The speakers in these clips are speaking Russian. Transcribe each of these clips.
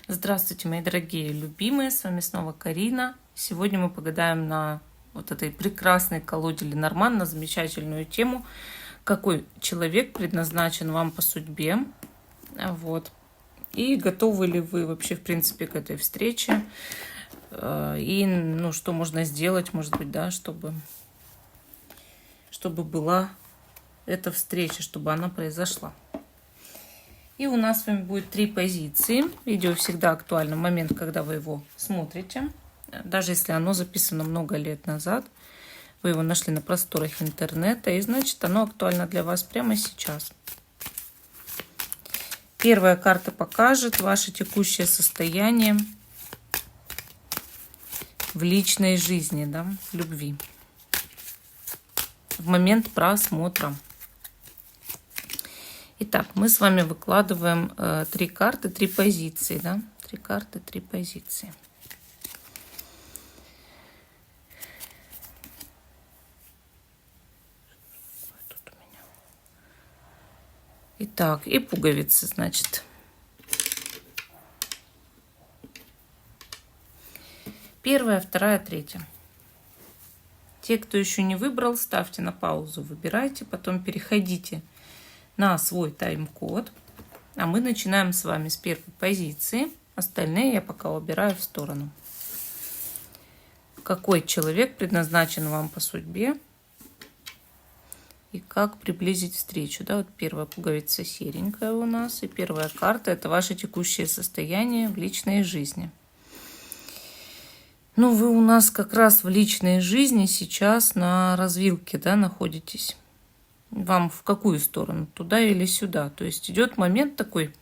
Здравствуйте, мои дорогие любимые, с вами снова Карина. Сегодня мы погадаем на вот этой прекрасной колоде Ленорман на замечательную тему, какой человек предназначен вам по судьбе. Вот. И готовы ли вы вообще, в принципе, к этой встрече? И что можно сделать, может быть, да, чтобы была эта встреча, чтобы она произошла. И у нас с вами будет 3 позиции. Видео всегда актуально в момент, когда вы его смотрите. Даже если оно записано много лет назад, вы его нашли на просторах интернета, и значит оно актуально для вас прямо сейчас. Первая карта покажет ваше текущее состояние в личной жизни, да, в любви. В момент просмотра. Итак, мы с вами выкладываем 3 карты, 3 позиции, да? 3 карты, 3 позиции. Итак, и пуговицы, значит. Первая, вторая, третья. Те, кто еще не выбрал, ставьте на паузу, выбирайте, потом переходите на свой тайм-код. А мы начинаем с вами с первой позиции. Остальные я пока убираю в сторону. Какой человек предназначен вам по судьбе? И как приблизить встречу? Да, вот первая пуговица серенькая у нас. И первая карта – это ваше текущее состояние в личной жизни. Ну, вы у нас как раз в личной жизни сейчас на развилке, да, находитесь. Вам в какую сторону? Туда или сюда? То есть идет момент такой,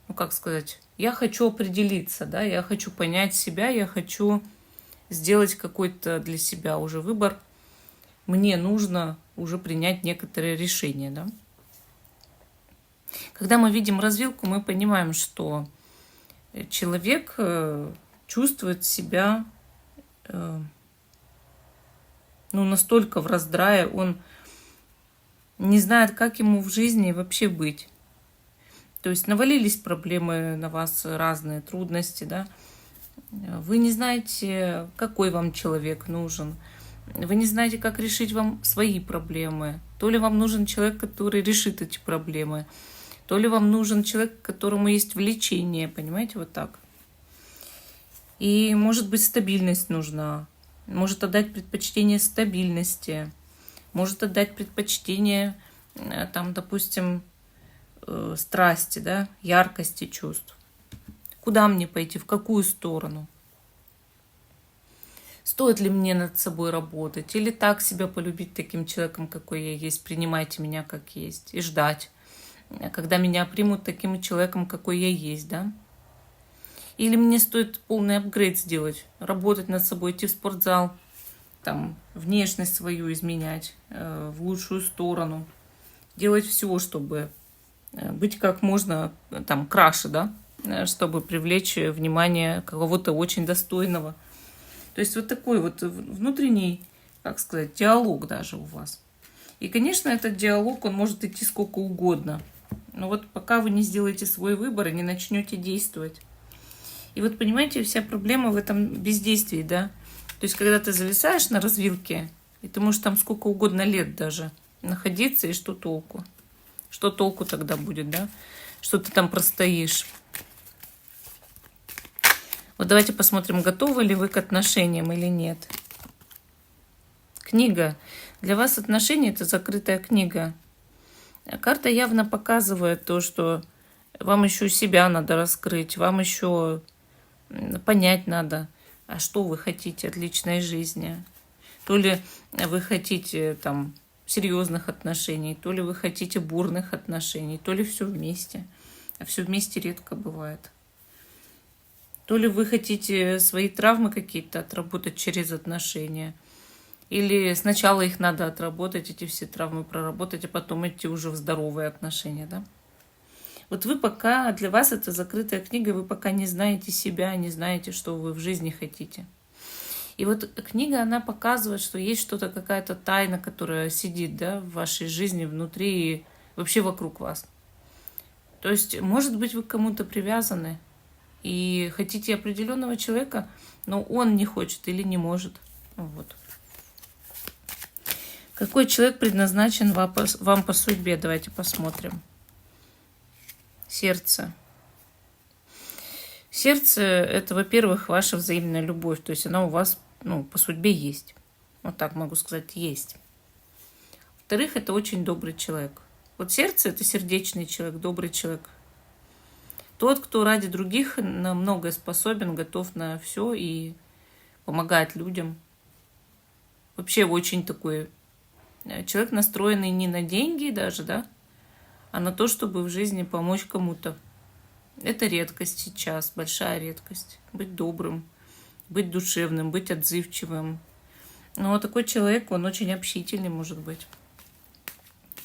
ну как сказать, я хочу определиться, да, я хочу понять себя, я хочу сделать какой-то для себя уже выбор. Мне нужно уже принять некоторые решения, да. Когда мы видим развилку, мы понимаем, что человек чувствует себя настолько в раздрае, он не знает, как ему в жизни вообще быть. То есть навалились проблемы на вас, разные трудности, да. Вы не знаете, какой вам человек нужен. Вы не знаете, как решить вам свои проблемы. То ли вам нужен человек, который решит эти проблемы, то ли вам нужен человек, которому есть влечение, понимаете, вот так. И, может быть, стабильность нужна. Может отдать предпочтение стабильности. Может отдать предпочтение, там, допустим, страсти, да, яркости чувств. Куда мне пойти, в какую сторону? Стоит ли мне над собой работать? Или так себя полюбить таким человеком, какой я есть, принимайте меня как есть, и ждать, когда меня примут таким человеком, какой я есть, да? Или мне стоит полный апгрейд сделать, работать над собой, идти в спортзал, там, внешность свою изменять в лучшую сторону, делать все, чтобы быть как можно там краше, да, чтобы привлечь внимание кого-то очень достойного. То есть вот такой вот внутренний, как сказать, диалог даже у вас. И, конечно, этот диалог, он может идти сколько угодно. Но вот пока вы не сделаете свой выбор и не начнете действовать. И вот, понимаете, вся проблема в этом бездействии, да. То есть, когда ты зависаешь на развилке, и ты можешь там сколько угодно лет даже находиться, и что толку? Что толку тогда будет, да? Что ты там простоишь? Вот давайте посмотрим, готовы ли вы к отношениям или нет. Книга. Для вас отношения – это закрытая книга. Карта явно показывает то, что вам еще себя надо раскрыть, вам еще понять надо, а что вы хотите от личной жизни. То ли вы хотите там серьезных отношений, то ли вы хотите бурных отношений, то ли все вместе. А все вместе редко бывает. То ли вы хотите свои травмы какие-то отработать через отношения, или сначала их надо отработать, эти все травмы проработать, а потом идти уже в здоровые отношения, да? Вот вы пока, для вас это закрытая книга, вы пока не знаете себя, не знаете, что вы в жизни хотите. И вот книга, она показывает, что есть что-то, какая-то тайна, которая сидит, да, в вашей жизни, внутри и вообще вокруг вас. То есть, может быть, вы к кому-то привязаны, И хотите определенного человека, но он не хочет или не может. Вот. Какой человек предназначен вам по судьбе? Давайте посмотрим. Сердце. Сердце – это, во-первых, ваша взаимная любовь. То есть она у вас, по судьбе есть. Вот так могу сказать, есть. Во-вторых, это очень добрый человек. Вот сердце – это сердечный человек, добрый человек. Тот, кто ради других на многое способен, готов на все и помогает людям. Вообще очень такой человек, настроенный не на деньги даже, да, а на то, чтобы в жизни помочь кому-то. Это редкость сейчас, большая редкость. Быть добрым, быть душевным, быть отзывчивым. Но такой человек, он очень общительный может быть.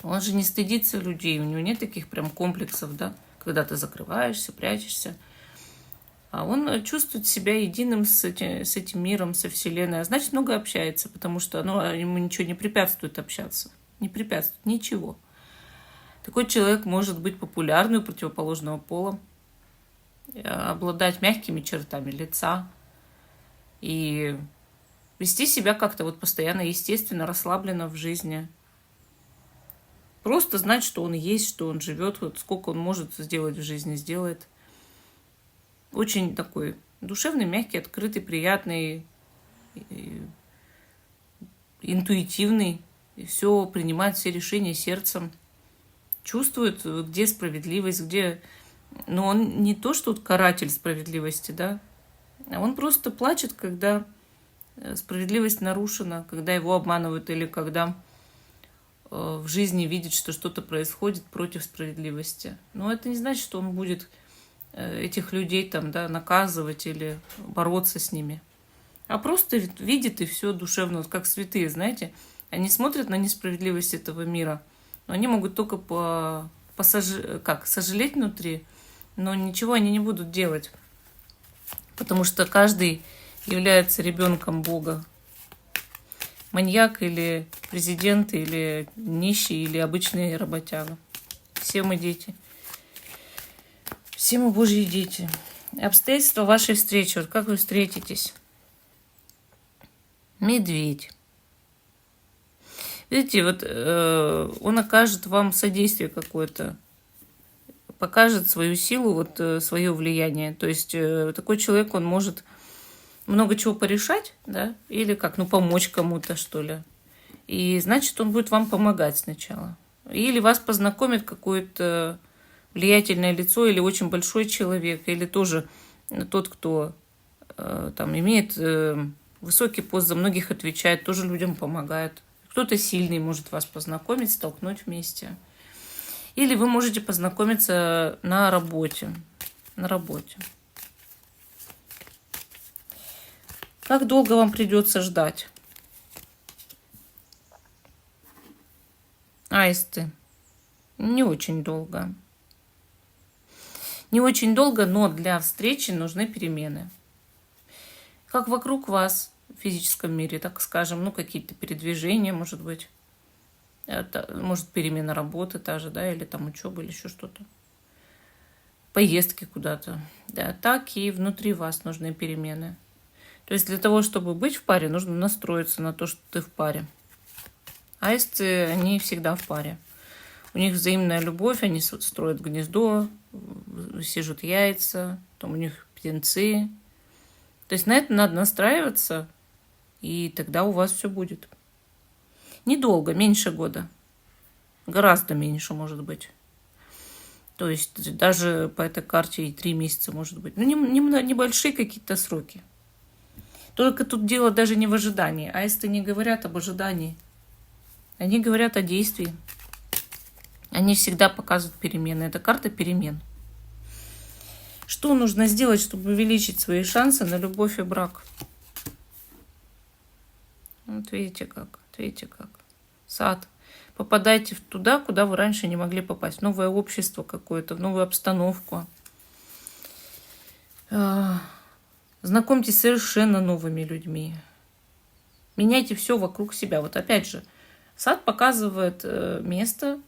Он же не стыдится людей, у него нет таких прям комплексов, да, когда ты закрываешься, прячешься. А он чувствует себя единым с этим миром, со Вселенной. А значит, много общается, потому что ему ничего не препятствует общаться. Не препятствует, ничего. Такой человек может быть популярным у противоположного пола, обладать мягкими чертами лица и вести себя как-то вот постоянно естественно, расслабленно в жизни. Просто знать, что он есть, что он живет, вот сколько он может сделать в жизни, сделает. Очень такой душевный, мягкий, открытый, приятный, интуитивный. И все принимает, все решения сердцем. Чувствует, где справедливость, где... Но он не то, что каратель справедливости, да, а он просто плачет, когда справедливость нарушена, когда его обманывают или когда в жизни видит, что что-то происходит против справедливости. Но это не значит, что он будет этих людей там, да, наказывать или бороться с ними. А просто видит и все душевно, вот как святые, знаете. Они смотрят на несправедливость этого мира, но они могут только сожалеть внутри, но ничего они не будут делать, потому что каждый является ребенком Бога. Маньяк или президент, или нищий, или обычный работяга. Все мы дети. Все мы Божьи дети. Обстоятельства вашей встречи. Вот как вы встретитесь? Медведь. Видите, вот он окажет вам содействие какое-то, покажет свою силу, вот свое влияние. То есть такой человек, он может много чего порешать, да, или как, помочь кому-то, что ли. И значит, он будет вам помогать сначала. Или вас познакомит какое-то влиятельное лицо, или очень большой человек, или тоже тот, кто там имеет высокий пост, за многих отвечает, тоже людям помогает. Кто-то сильный может вас познакомить, столкнуть вместе. Или вы можете познакомиться на работе. На работе. Как долго вам придется ждать? Аисты. Не очень долго. Не очень долго, но для встречи нужны перемены. Как вокруг вас в физическом мире, так скажем, какие-то передвижения, может быть. Это, может, перемена работы та же, да, или там учеба, или еще что-то. Поездки куда-то. Да, так и внутри вас нужны перемены. То есть для того, чтобы быть в паре, нужно настроиться на то, что ты в паре. Аисты, они всегда в паре. У них взаимная любовь, они строят гнездо, сижут яйца, там у них птенцы. То есть на это надо настраиваться, и тогда у вас все будет. Недолго, меньше года. Гораздо меньше, может быть. То есть даже по этой карте и 3 месяца, может быть. Небольшие какие-то сроки. Только тут дело даже не в ожидании. Аисты не говорят об ожидании. Они говорят о действии. Они всегда показывают перемены. Это карта перемен. Что нужно сделать, чтобы увеличить свои шансы на любовь и брак? Вот видите как. Сад. Попадайте туда, куда вы раньше не могли попасть. В новое общество какое-то, в новую обстановку. Знакомьтесь с совершенно новыми людьми. Меняйте все вокруг себя. Вот опять же, сад показывает место,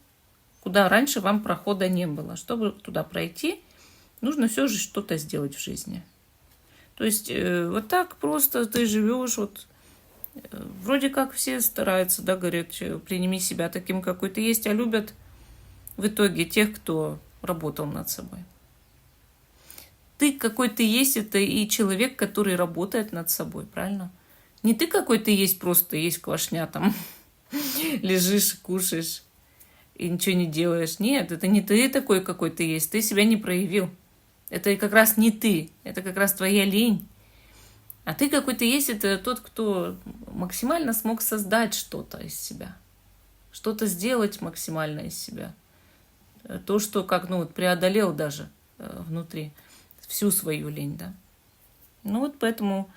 куда раньше вам прохода не было. Чтобы туда пройти, нужно все же что-то сделать в жизни. То есть вот так просто ты живешь, вот вроде как все стараются, да, говорят, прими себя таким, какой ты есть, а любят в итоге тех, кто работал над собой. Ты какой ты есть, это и человек, который работает над собой, правильно? Не ты какой ты есть, просто есть квашня там, лежишь, кушаешь и ничего не делаешь. Нет, это не ты такой, какой ты есть, ты себя не проявил. Это как раз не ты, это как раз твоя лень. А ты какой ты есть, это тот, кто максимально смог создать что-то из себя. Что-то сделать максимально из себя. То, что как, ну, вот преодолел даже внутри всю свою лень, да. Ну вот поэтому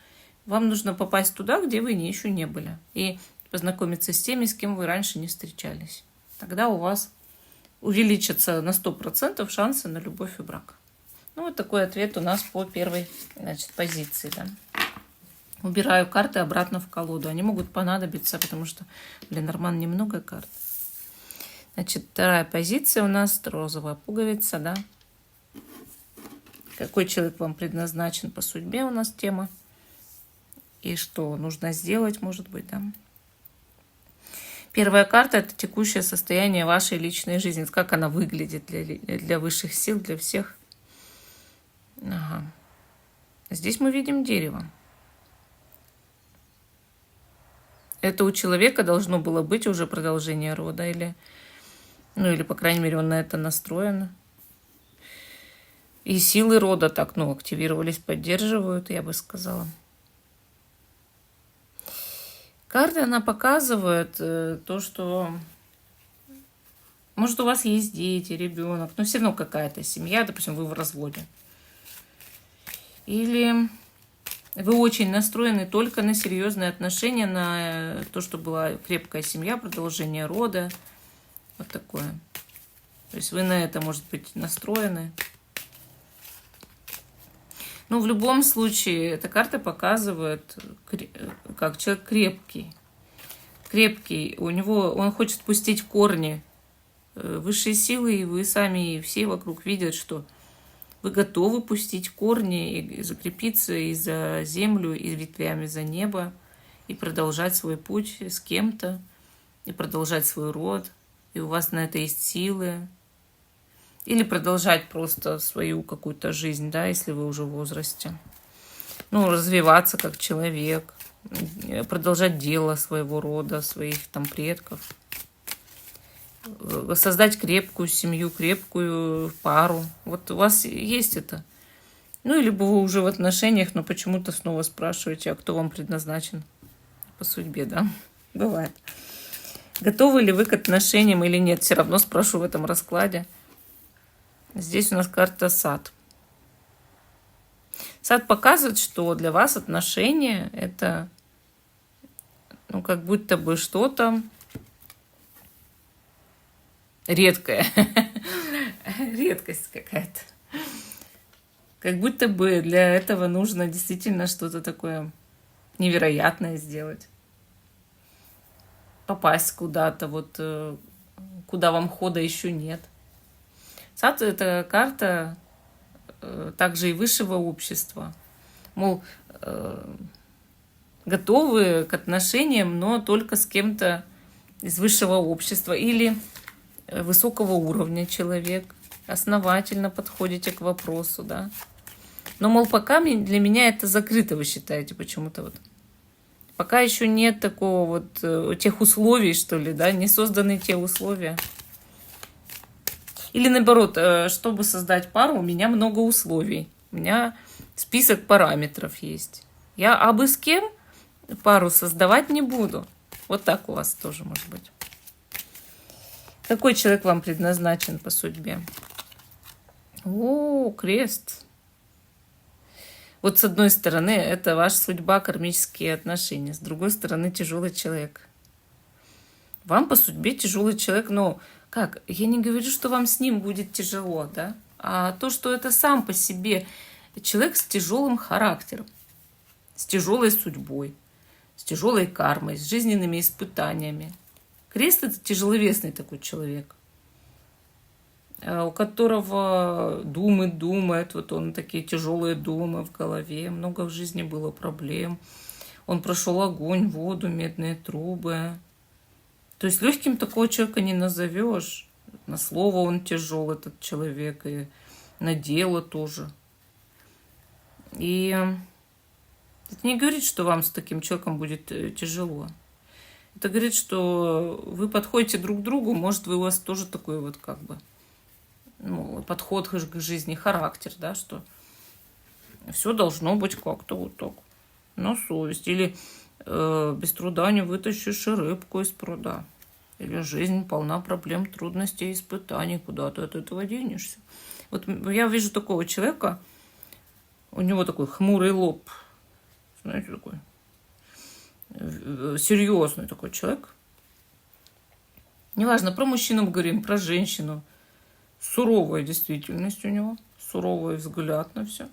вам нужно попасть туда, где вы еще не были. И познакомиться с теми, с кем вы раньше не встречались. Тогда у вас увеличатся на 100% шансы на любовь и брак. Ну вот такой ответ у нас по первой, значит, позиции, да. Убираю карты обратно в колоду. Они могут понадобиться, потому что для Норман немного карт. Значит, вторая позиция у нас розовая пуговица, да. Какой человек вам предназначен по судьбе у нас тема. И что нужно сделать, может быть, да. Первая карта – это текущее состояние вашей личной жизни. Как она выглядит для высших сил, для всех. Ага. Здесь мы видим дерево. Это у человека должно было быть уже продолжение рода, или, ну, или, по крайней мере, он на это настроен. И силы рода так, ну, активировались, поддерживают, я бы сказала. Карта, она показывает то, что, может, у вас есть дети, ребенок, но все равно какая-то семья, допустим, вы в разводе. Или вы очень настроены только на серьезные отношения, на то, что была крепкая семья, продолжение рода. Вот такое. То есть вы на это, может быть, настроены. Но в любом случае, эта карта показывает, как человек крепкий. Крепкий. У него, он хочет пустить корни. Высшие силы, и вы сами, и все вокруг видят, что вы готовы пустить корни и закрепиться и за землю, и ветвями за небо, и продолжать свой путь с кем-то, и продолжать свой род. И у вас на это есть силы. Или продолжать просто свою какую-то жизнь, да, если вы уже в возрасте. Ну, развиваться как человек, продолжать дело своего рода, своих там предков. Создать крепкую семью, крепкую пару. Вот у вас есть это. Ну, или вы уже в отношениях, но почему-то снова спрашиваете, а кто вам предназначен по судьбе, да? Бывает. Готовы ли вы к отношениям или нет? Все равно спрошу в этом раскладе. Здесь у нас карта сад. Сад показывает, что для вас отношения это, ну, как будто бы что-то редкое. Редкость какая-то. Как будто бы для этого нужно действительно что-то такое невероятное сделать. Попасть куда-то, вот куда вам хода еще нет. Сад – это карта также и высшего общества. Мол, готовы к отношениям, но только с кем-то из высшего общества или высокого уровня человек. Основательно подходите к вопросу, да. Но, мол, пока для меня это закрыто, вы считаете, почему-то вот. Пока еще нет такого вот тех условий, что ли, да, не созданы те условия. Или наоборот, чтобы создать пару, у меня много условий. У меня список параметров есть. Я абы с кем пару создавать не буду. Вот так у вас тоже может быть. Какой человек вам предназначен по судьбе? О, крест. Вот с одной стороны, это ваша судьба, кармические отношения. С другой стороны, тяжелый человек. Вам по судьбе тяжелый человек, но как? Я не говорю, что вам с ним будет тяжело, да? А то, что это сам по себе человек с тяжелым характером, с тяжелой судьбой, с тяжелой кармой, с жизненными испытаниями. Крест – это тяжеловесный такой человек. у которого думает, вот он такие тяжелые думы в голове, много в жизни было проблем. Он прошел огонь, воду, медные трубы. То есть легким такого человека не назовешь. На слово он тяжел, этот человек, и на дело тоже. И это не говорит, что вам с таким человеком будет тяжело. Это говорит, что вы подходите друг к другу, может, у вас тоже такой вот как бы подход к жизни, характер, да, что все должно быть как-то вот так, на совесть. Или без труда не вытащишь рыбку из пруда. Или жизнь полна проблем, трудностей, испытаний, куда ты от этого денешься. Вот я вижу такого человека, у него такой хмурый лоб, знаете, такой серьезный такой человек. Неважно, про мужчину мы говорим, про женщину. Суровая действительность у него, суровый взгляд на все.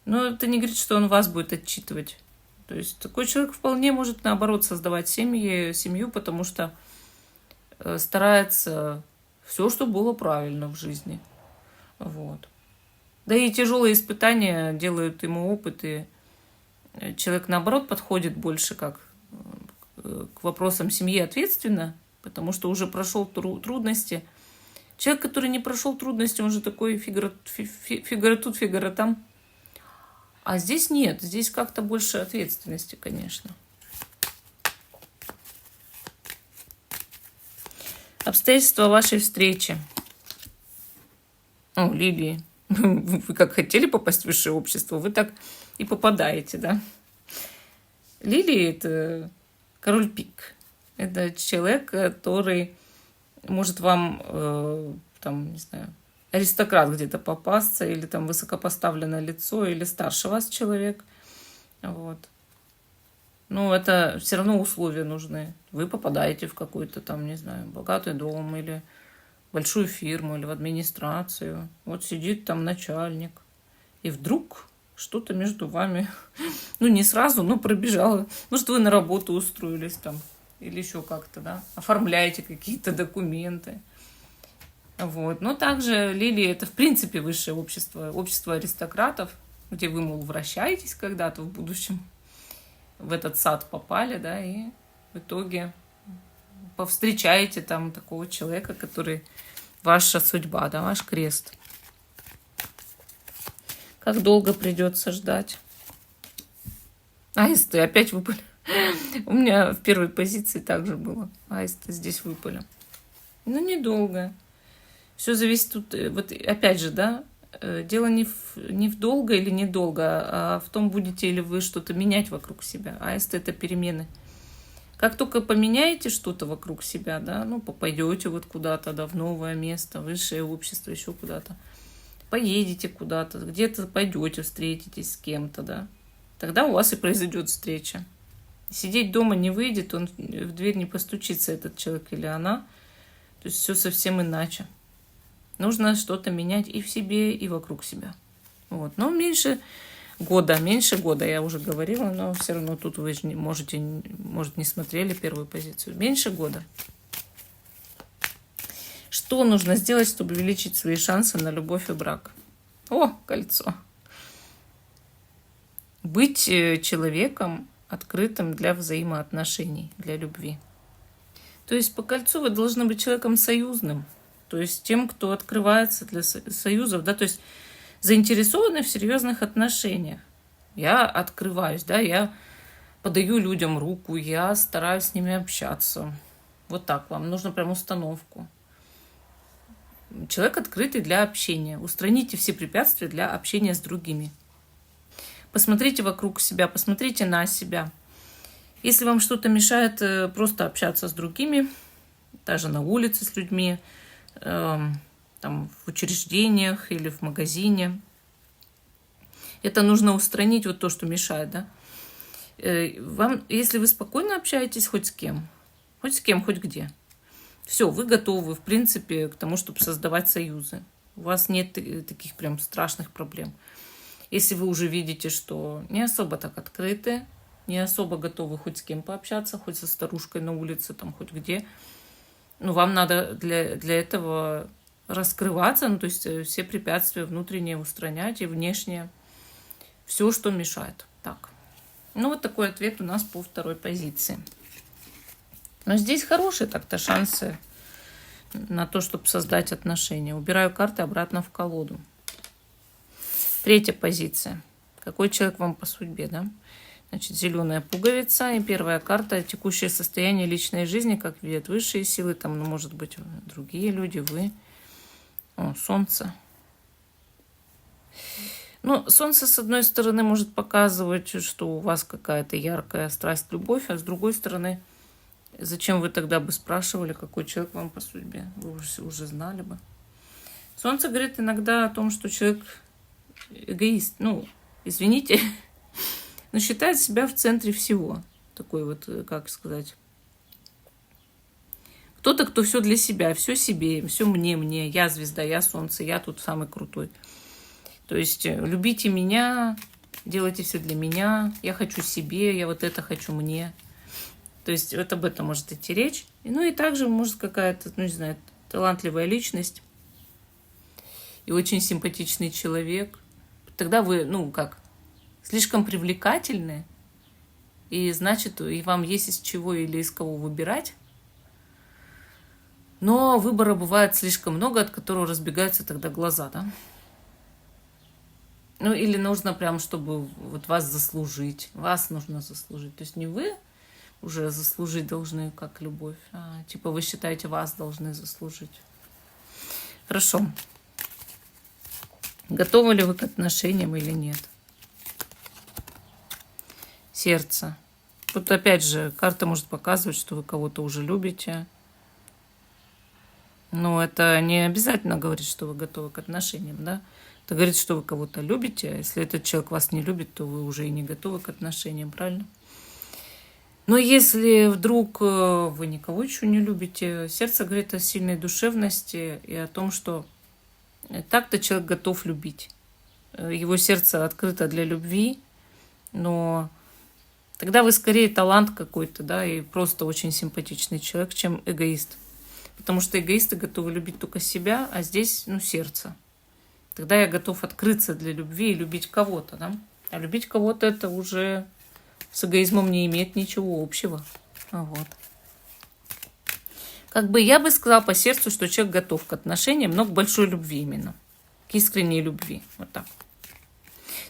Но это не говорит, что он вас будет отчитывать. То есть такой человек вполне может, наоборот, создавать семью, потому что старается все, чтобы было правильно в жизни. Вот. Да и тяжелые испытания делают ему опыт, и человек, наоборот, подходит больше как к вопросам семьи ответственно, потому что уже прошел трудности. Человек, который не прошел трудности, он же такой фигура тут, фигура там. А здесь нет, здесь как-то больше ответственности, конечно. Обстоятельства вашей встречи. О, Лилии, вы как хотели попасть в высшее общество, вы так и попадаете, да? Лилии – это король пик. Это человек, который может вам, там, не знаю, аристократ где-то попасться, или там высокопоставленное лицо, или старше вас человек. Вот. Но это все равно условия нужны. Вы попадаете в какой-то там, не знаю, богатый дом, или большую фирму, или в администрацию. Вот сидит там начальник. И вдруг что-то между вами, ну не сразу, но пробежало. Может, вы на работу устроились там, или еще как-то, да, оформляете какие-то документы. Вот. Но также Лилии – это, в принципе, высшее общество, общество аристократов, где вы, мол, вращаетесь когда-то в будущем, в этот сад попали, да, и в итоге повстречаете там такого человека, который ваша судьба, да, ваш крест. Как долго придется ждать? Аисты опять выпали. У меня в первой позиции также было. Аисты здесь выпали. Ну, недолго. Все зависит тут, вот опять же, да, дело не в долго или недолго, а в том, будете ли вы что-то менять вокруг себя. Аисты – это перемены. Как только поменяете что-то вокруг себя, да, ну, пойдете вот куда-то, да, в новое место, высшее общество, еще куда-то, поедете куда-то, где-то пойдете, встретитесь с кем-то, да, тогда у вас и произойдет встреча. Сидеть дома не выйдет, он в дверь не постучится, этот человек или она. То есть все совсем иначе. Нужно что-то менять и в себе, и вокруг себя. Вот. Но меньше года, я уже говорила, но все равно тут вы же может, не смотрели первую позицию. Меньше года. Что нужно сделать, чтобы увеличить свои шансы на любовь и брак? О, кольцо. Быть человеком открытым для взаимоотношений, для любви. То есть по кольцу вы должны быть человеком союзным. То есть тем, кто открывается для союзов, да, то есть заинтересованы в серьезных отношениях. Я открываюсь, да, я подаю людям руку, я стараюсь с ними общаться. Вот так вам нужно прям установку. Человек открытый для общения. Устраните все препятствия для общения с другими. Посмотрите вокруг себя, посмотрите на себя. Если вам что-то мешает просто общаться с другими, даже на улице с людьми, там, в учреждениях или в магазине, это нужно устранить, вот то, что мешает, да. Вам, если вы спокойно общаетесь хоть с кем, хоть где, все, вы готовы, в принципе, к тому, чтобы создавать союзы. У вас нет таких прям страшных проблем. Если вы уже видите, что не особо так открыты, не особо готовы хоть с кем пообщаться, хоть со старушкой на улице, там, хоть где, ну, вам надо для этого раскрываться, ну, то есть все препятствия внутренние устранять и внешние, все, что мешает. Так, ну вот такой ответ у нас по второй позиции. Но здесь хорошие так-то шансы на то, чтобы создать отношения. Убираю карты обратно в колоду. Третья позиция. Какой человек вам по судьбе, да? Значит, зеленая пуговица. И первая карта — текущее состояние личной жизни, как видят высшие силы, там, ну, может быть, другие люди, вы. О, солнце. Ну, солнце, с одной стороны, может показывать, что у вас какая-то яркая страсть, любовь, а с другой стороны, зачем вы тогда бы спрашивали, какой человек вам по судьбе? Вы уже знали бы. Солнце говорит иногда о том, что человек эгоист. Ну, извините, но считает себя в центре всего. Такой вот, как сказать, кто-то, кто все для себя, все себе, все мне, я звезда, я солнце, я тут самый крутой. То есть любите меня, делайте все для меня, я хочу себе, я вот это хочу мне. То есть вот об этом может идти речь. Ну и также может какая-то, ну не знаю, талантливая личность и очень симпатичный человек. Тогда вы, ну как, слишком привлекательны, и значит, и вам есть из чего или из кого выбирать. Но выбора бывает слишком много, от которого разбегаются тогда глаза, да? Ну или нужно прям, чтобы вот вас заслужить. Вас нужно заслужить. То есть не вы уже заслужить должны, как любовь, а типа вы считаете, вас должны заслужить. Хорошо. Готовы ли вы к отношениям или нет? Сердце. Вот опять же, карта может показывать, что вы кого-то уже любите. Но это не обязательно говорит, что вы готовы к отношениям, да? Это говорит, что вы кого-то любите, а если этот человек вас не любит, то вы уже и не готовы к отношениям, правильно? Но если вдруг вы никого еще не любите, сердце говорит о сильной душевности и о том, что так-то человек готов любить. Его сердце открыто для любви, но тогда вы скорее талант какой-то, да, и просто очень симпатичный человек, чем эгоист. Потому что эгоисты готовы любить только себя, а здесь, ну, сердце. Тогда я готов открыться для любви и любить кого-то, да. А любить кого-то — это уже с эгоизмом не имеет ничего общего. Вот. Как бы я бы сказала по сердцу, что человек готов к отношениям, но к большой любви именно. К искренней любви. Вот так.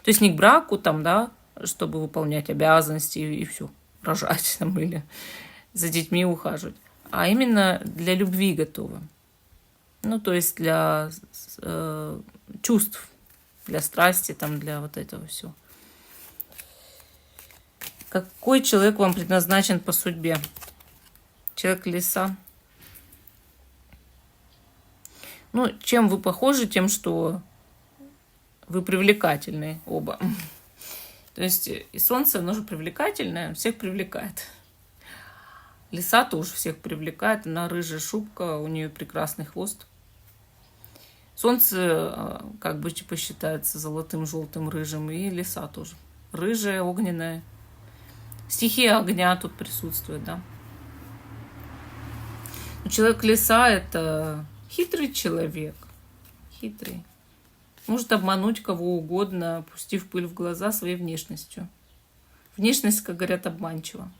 То есть не к браку, там, да, чтобы выполнять обязанности и все, рожать там или за детьми ухаживать. А именно для любви готовы. Ну, то есть для чувств, для страсти, там, для вот этого всего. Какой человек вам предназначен по судьбе? Человек лиса. Ну, чем вы похожи? Тем, что вы привлекательны оба. То есть и солнце, оно же привлекательное, всех привлекает. Лиса тоже всех привлекает, она рыжая шубка, у нее прекрасный хвост. Солнце как бы типа считается золотым, желтым, рыжим, и лиса тоже. Рыжая, огненная. Стихия огня тут присутствует, да. Но человек-лиса — это хитрый человек. Хитрый. Может обмануть кого угодно, пустив пыль в глаза своей внешностью. Внешность, как говорят, обманчива.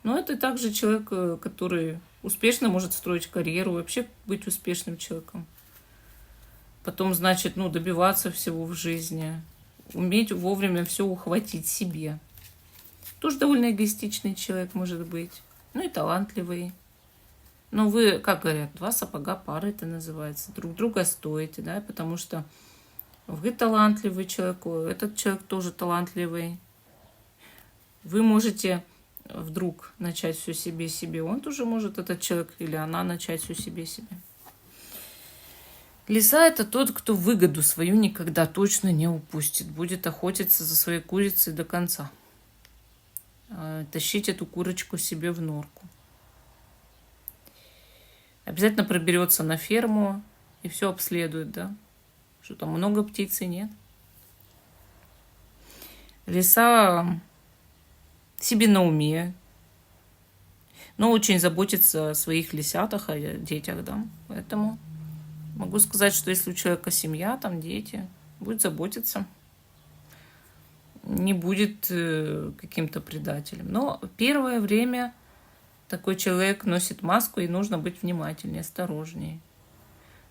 Но это также человек, который успешно может строить карьеру, вообще быть успешным человеком. Потом, значит, ну, добиваться всего в жизни, уметь вовремя все ухватить себе. Тоже довольно эгоистичный человек может быть. Ну и талантливый. Но вы, как говорят, два сапога пары это называется. Друг друга стоите, да, потому что вы талантливый человек, этот человек тоже талантливый. Вы можете вдруг начать все себе, он тоже может, этот человек или она, начать все себе. Лиса — это тот, кто выгоду свою никогда точно не упустит. Будет охотиться за своей курицей до конца. Тащить эту курочку себе в норку. Обязательно проберется на ферму и все обследует, да? Что там много птиц и нет. Лиса себе на уме, но очень заботится о своих лисятах, о детях, да? Поэтому Могу сказать, что если у человека семья, там дети, будет заботиться, не будет каким-то предателем. Но первое время такой человек носит маску, и нужно быть внимательнее, осторожнее.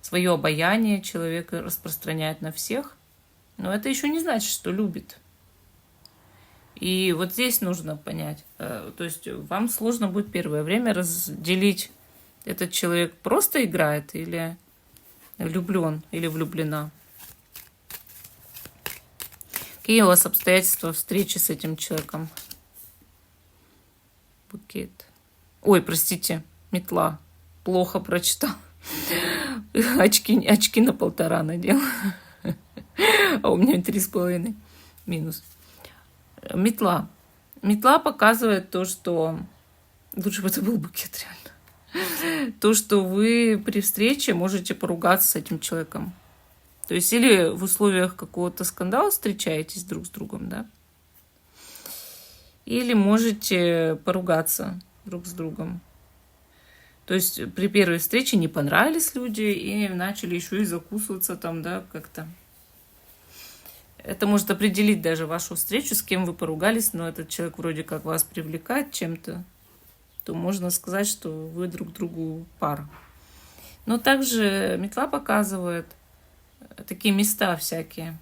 Свое обаяние человек распространяет на всех, но это еще не значит, что любит. И вот здесь нужно понять, то есть вам сложно будет первое время разделить, этот человек просто играет или влюблен или влюблена. Какие у вас обстоятельства встречи с этим человеком? Букет. Ой, простите, метла. Плохо прочитал. Очки на 1,5 надел. А у меня 3,5 минус. Метла. Метла показывает то, что... Лучше бы это был букет, реально. То, что вы при встрече можете поругаться с этим человеком. То есть или в условиях какого-то скандала встречаетесь друг с другом, да? Или можете поругаться друг с другом. То есть при первой встрече не понравились люди и начали еще и закусываться там, да, как-то. Это может определить даже вашу встречу, с кем вы поругались, но этот человек вроде как вас привлекает чем-то, то можно сказать, что вы друг другу пара. Но также метла показывает такие места всякие,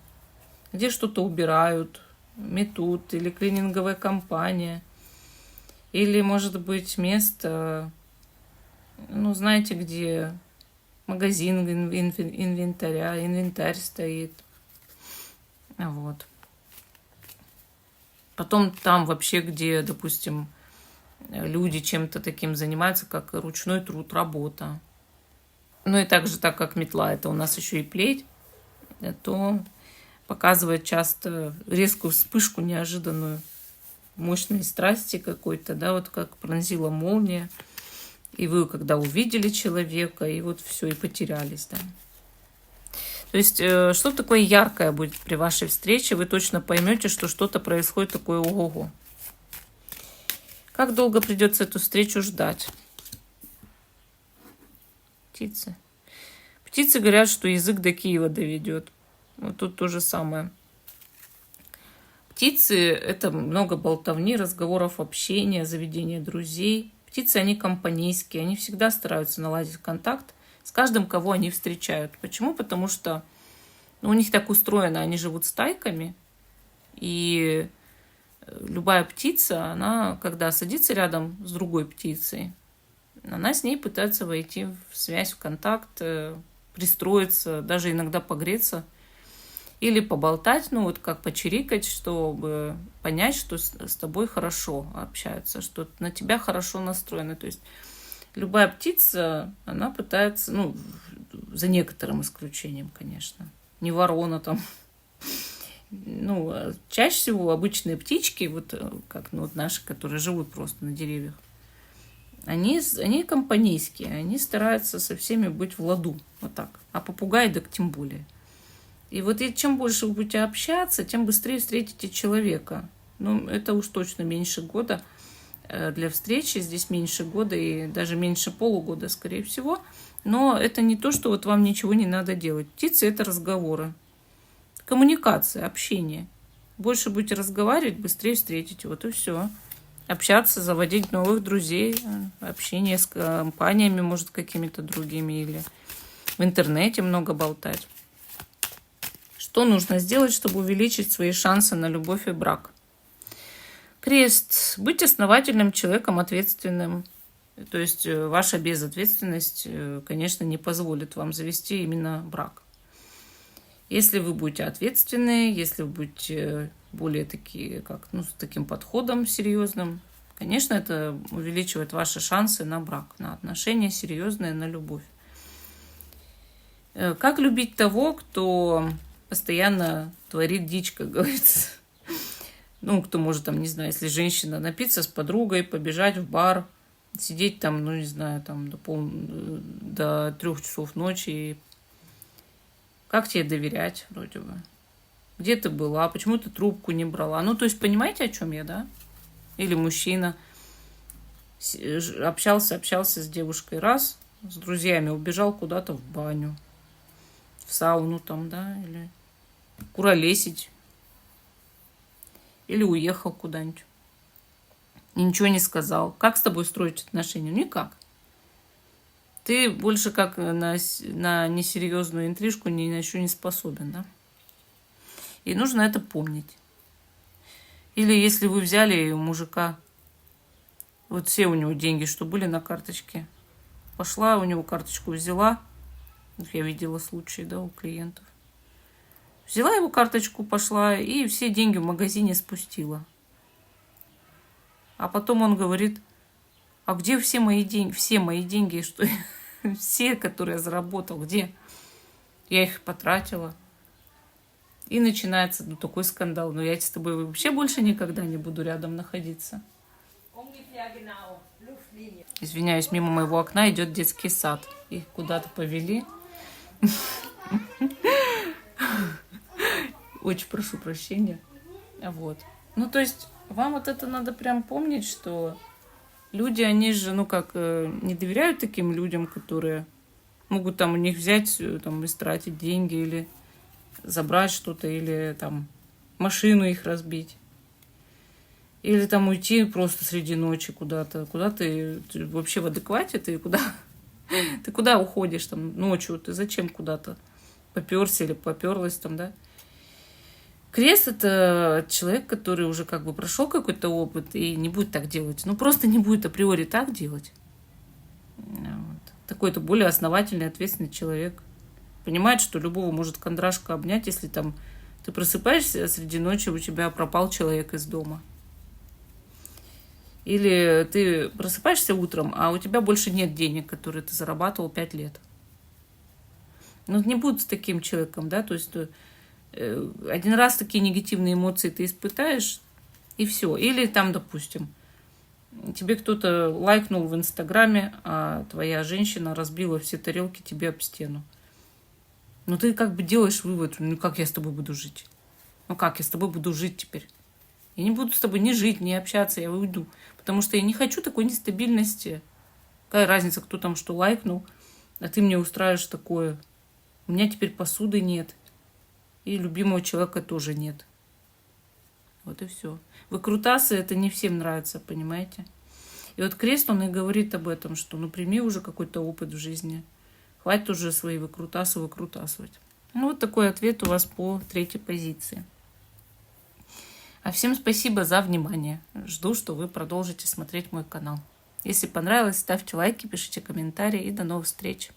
где что-то убирают, метут, или клининговая компания, или, может быть, место, ну, знаете, где магазин инвентарь стоит. Вот. Потом там вообще, где, допустим, люди чем-то таким занимаются, как ручной труд, работа. Ну и также, так как метла, это у нас еще и плеть, то показывает часто резкую вспышку неожиданную, мощной страсти какой-то, да, вот как пронзила молния. И вы, когда увидели человека, и вот все, и потерялись, да. То есть, что такое яркое будет при вашей встрече, вы точно поймете, что что-то происходит такое ого-го. Как долго придется эту встречу ждать? Птицы. Птицы говорят, что язык до Киева доведет. Вот тут то же самое. Птицы — это много болтовни, разговоров, общения, заведения друзей. Птицы, они компанейские, они всегда стараются наладить контакт с каждым, кого они встречают. Почему? Потому что у них так устроено, они живут стайками, и любая птица, она, когда садится рядом с другой птицей, она с ней пытается войти в связь, в контакт, пристроиться, даже иногда погреться или поболтать, ну вот как почирикать, чтобы понять, что с тобой хорошо общаются, что на тебя хорошо настроены. То есть любая птица, она пытается, ну, за некоторым исключением, конечно, не ворона там. Ну, чаще всего обычные птички, вот как ну, вот наши, которые живут просто на деревьях, они компанейские, они стараются со всеми быть в ладу, вот так. А попугаи так тем более. И вот и чем больше вы будете общаться, тем быстрее встретите человека. Ну, это уж точно меньше года для встречи, здесь меньше года и даже меньше полугода, скорее всего. Но это не то, что вот вам ничего не надо делать. Птицы — это разговоры, коммуникация, общение. Больше будете разговаривать, быстрее встретите. Вот и все. Общаться, заводить новых друзей, общение с компаниями, может, какими-то другими, или в интернете много болтать. Что нужно сделать, чтобы увеличить свои шансы на любовь и брак? Крест. Быть основательным человеком, ответственным. То есть ваша безответственность, конечно, не позволит вам завести именно брак. Если вы будете ответственны, если вы будете более такие, как, ну, с таким подходом серьезным, конечно, это увеличивает ваши шансы на брак, на отношения серьезные, на любовь. Как любить того, кто постоянно творит дичь, как говорится? Ну, кто может, там, не знаю, если женщина напиться с подругой, побежать в бар, сидеть там, ну, не знаю, там до 3 часов ночи. Как тебе доверять, вроде бы? Где ты была? Почему ты трубку не брала? Ну, то есть, понимаете, о чем я, да? Или мужчина общался с девушкой раз, с друзьями убежал куда-то в баню. в сауну там, да, или куролесить, или уехал куда-нибудь. И ничего не сказал. Как с тобой строить отношения? Никак. Ты больше как на несерьезную интрижку ни на что не способен, да? И нужно это помнить. Или если вы взяли у мужика, вот все у него деньги, что были на карточке, пошла, у него карточку взяла, я видела случаи, да, у клиентов. Взяла его карточку, пошла и все деньги в магазине спустила. А потом он говорит, а где все мои деньги? Все мои деньги, что все, которые я заработал, где? Я их потратила. И начинается такой скандал. Но я с тобой вообще больше никогда не буду рядом находиться. Извиняюсь, мимо моего окна идет детский сад. Их куда-то повели. Очень прошу прощения. Вот. Ну, то есть, вам вот это надо прям помнить, что люди, они же, не доверяют таким людям, которые могут там у них взять, там, истратить деньги или забрать что-то, или там машину их разбить. Или там уйти просто среди ночи куда-то. Куда ты вообще в адеквате? Ты куда уходишь там ночью? Ты зачем куда-то попёрся или попёрлась там, да? Крест — это человек, который уже как бы прошел какой-то опыт и не будет так делать. Ну, просто не будет априори так делать. Вот. Такой-то более основательный, ответственный человек. Понимает, что любого может кондрашка обнять, если там ты просыпаешься среди ночи, у тебя пропал человек из дома. Или ты просыпаешься утром, а у тебя больше нет денег, которые ты зарабатывал 5 лет. Ну, не будут с таким человеком, да, то есть один раз такие негативные эмоции ты испытаешь, и все. Или там, допустим, тебе кто-то лайкнул в Инстаграме, а твоя женщина разбила все тарелки тебе об стену. Но ты как бы делаешь вывод, ну как я с тобой буду жить? Ну как я с тобой буду жить теперь? Я не буду с тобой ни жить, ни общаться, я уйду. Потому что я не хочу такой нестабильности. Какая разница, кто там что лайкнул, а ты мне устраиваешь такое. У меня теперь посуды нет. И любимого человека тоже нет. Вот и все. Выкрутасы это не всем нравится, понимаете? И вот крест, он и говорит об этом, что ну прими уже какой-то опыт в жизни. Хватит уже свои выкрутасы выкрутасывать. Ну вот такой ответ у вас по 3-й позиции. А всем спасибо за внимание. Жду, что вы продолжите смотреть мой канал. Если понравилось, ставьте лайки, пишите комментарии и до новых встреч.